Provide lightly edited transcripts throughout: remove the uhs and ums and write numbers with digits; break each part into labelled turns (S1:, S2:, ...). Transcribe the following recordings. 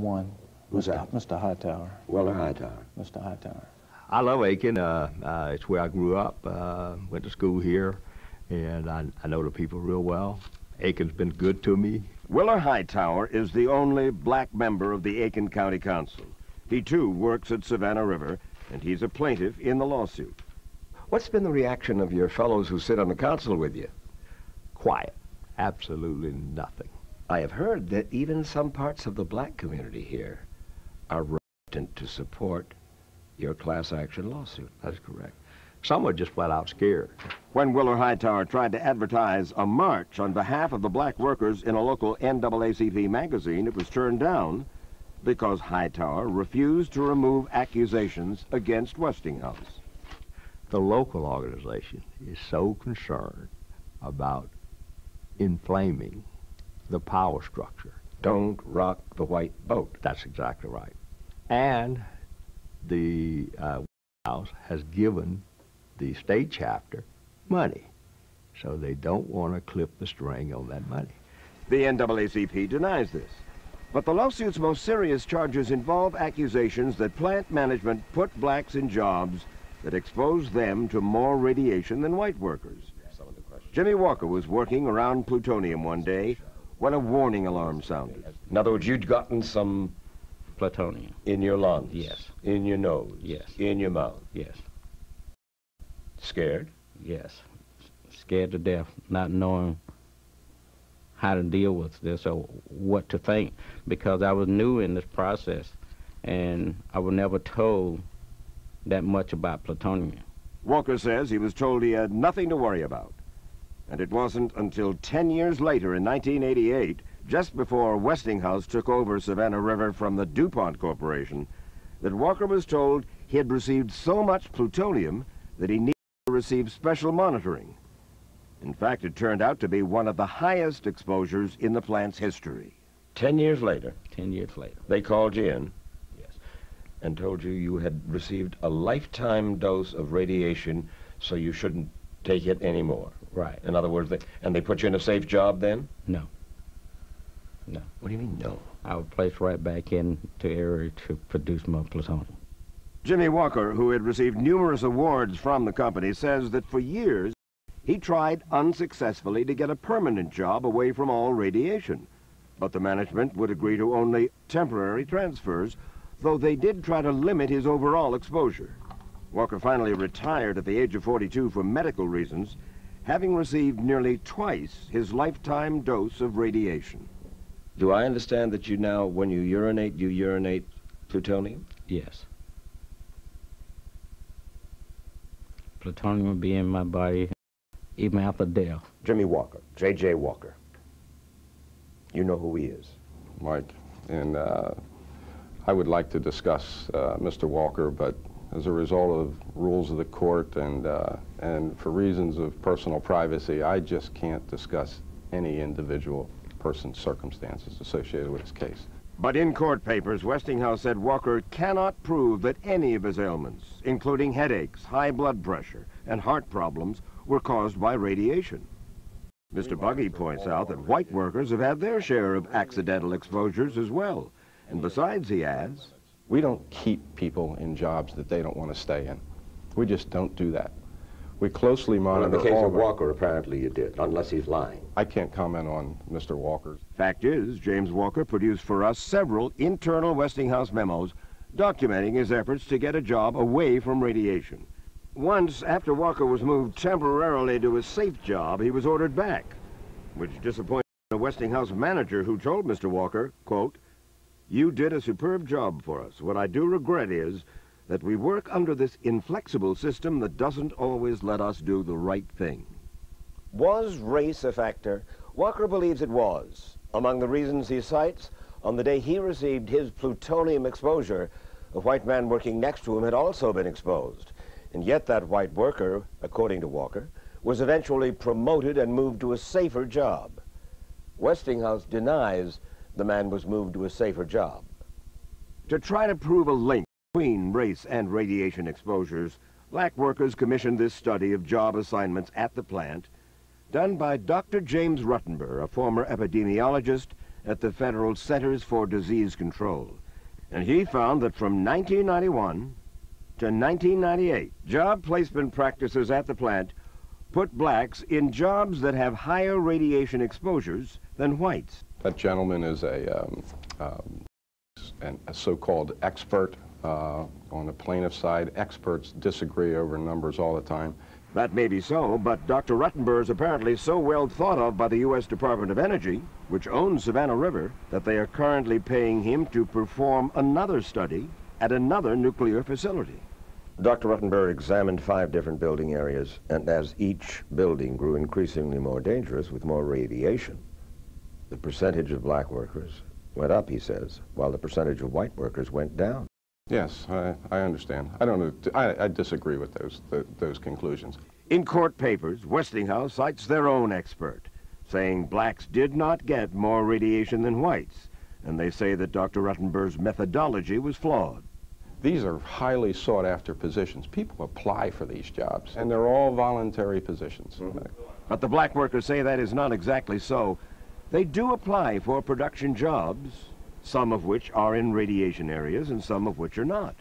S1: One.
S2: Who's that?
S1: Mr. Hightower.
S2: Weller Hightower.
S1: Mr. Hightower.
S3: I love Aiken. It's where I grew up, went to school here, and I know the people real well. Aiken's been good to me.
S2: Weller Hightower is the only black member of the Aiken County Council. He, too, works at Savannah River, and he's a plaintiff in the lawsuit. What's been the reaction of your fellows who sit on the council with you?
S3: Quiet. Absolutely nothing.
S2: I have heard that even some parts of the black community here are reluctant to support your class action lawsuit.
S3: That's correct. Some are just flat out scared.
S2: When Weller Hightower tried to advertise a march on behalf of the black workers in a local NAACP magazine, it was turned down because Hightower refused to remove accusations against Westinghouse.
S3: The local organization is so concerned about inflaming the power structure.
S2: Don't rock the white boat.
S3: That's exactly right. And the House has given the state chapter money, so they don't want to clip the string on that money.
S2: The NAACP denies this, but the lawsuit's most serious charges involve accusations that plant management put blacks in jobs that expose them to more radiation than white workers. Jimmy Walker was working around plutonium one day when a warning alarm sounded. In other words, you'd gotten some
S4: plutonium.
S2: In your lungs?
S4: Yes.
S2: In your nose?
S4: Yes.
S2: In your mouth?
S4: Yes.
S2: Scared?
S4: Yes. Scared to death, not knowing how to deal with this or what to think, because I was new in this process and I was never told that much about plutonium.
S2: Walker says he was told he had nothing to worry about. And it wasn't until 10 years later in 1988, just before Westinghouse took over Savannah River from the DuPont Corporation, that Walker was told he had received so much plutonium that he needed to receive special monitoring. In fact, it turned out to be one of the highest exposures in the plant's history. 10 years later?
S4: 10 years later.
S2: They called you in?
S4: Yes.
S2: And told you you had received a lifetime dose of radiation, so you shouldn't take it anymore.
S4: Right.
S2: In other words, they put you in a safe job then?
S4: No. No.
S2: What do you mean, no?
S4: I was placed right back into area to produce more plutonium.
S2: Jimmy Walker, who had received numerous awards from the company, says that for years he tried unsuccessfully to get a permanent job away from all radiation. But the management would agree to only temporary transfers, though they did try to limit his overall exposure. Walker finally retired at the age of 42 for medical reasons, having received nearly twice his lifetime dose of radiation. Do I understand that you now, when you urinate plutonium?
S4: Yes. Plutonium will be in my body even after death.
S2: Jimmy Walker, J.J. Walker. You know who he is.
S5: Mike, and I would like to discuss Mr. Walker, but as a result of rules of the court and for reasons of personal privacy, I just can't discuss any individual person's circumstances associated with his case.
S2: But in court papers, Westinghouse said Walker cannot prove that any of his ailments, including headaches, high blood pressure, and heart problems, were caused by radiation. Mr. Buggy points out that white workers have had their share of accidental exposures as well. And besides, he adds,
S5: we don't keep people in jobs that they don't want to stay in. We just don't do that. We closely monitor
S2: well, in the case
S5: all
S2: of Walker, apparently you did, unless he's lying.
S5: I can't comment on Mr. Walker.
S2: Fact is, James Walker produced for us several internal Westinghouse memos documenting his efforts to get a job away from radiation. Once, after Walker was moved temporarily to a safe job, he was ordered back, which disappointed the Westinghouse manager, who told Mr. Walker, quote, "You did a superb job for us. What I do regret is that we work under this inflexible system that doesn't always let us do the right thing." Was race a factor? Walker believes it was. Among the reasons he cites, on the day he received his plutonium exposure, a white man working next to him had also been exposed. And yet that white worker, according to Walker, was eventually promoted and moved to a safer job. Westinghouse denies the man was moved to a safer job. To try to prove a link between race and radiation exposures, black workers commissioned this study of job assignments at the plant, done by Dr. James Ruttenber, a former epidemiologist at the Federal Centers for Disease Control. And he found that from 1991 to 1998, job placement practices at the plant put blacks in jobs that have higher radiation exposures than whites.
S5: That gentleman is a so-called expert on the plaintiff side. Experts disagree over numbers all the time.
S2: That may be so, but Dr. Ruttenberg is apparently so well thought of by the U.S. Department of Energy, which owns Savannah River, that they are currently paying him to perform another study at another nuclear facility. Dr. Ruttenberg examined 5 different building areas, and as each building grew increasingly more dangerous with more radiation, the percentage of black workers went up, he says, while the percentage of white workers went down.
S5: Yes, I understand. I don't know. I disagree with those conclusions.
S2: In court papers, Westinghouse cites their own expert, saying blacks did not get more radiation than whites, and they say that Dr. Ruttenberg's methodology was flawed.
S5: These are highly sought-after positions. People apply for these jobs, and they're all voluntary positions.
S2: But the black workers say that is not exactly so. They do apply for production jobs, some of which are in radiation areas and some of which are not.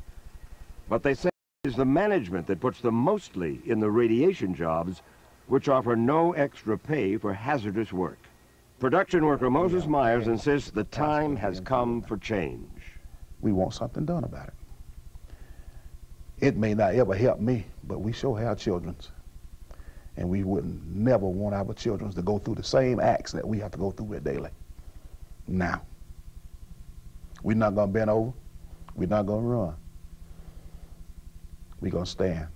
S2: But they say it is the management that puts them mostly in the radiation jobs, which offer no extra pay for hazardous work. Production worker Moses Myers insists the time has come for change.
S1: We want something done about it. It may not ever help me, but we sure have children's. And we wouldn't never want our children to go through the same acts that we have to go through with daily. Now, we're not gonna bend over, we're not gonna run. We're gonna stand.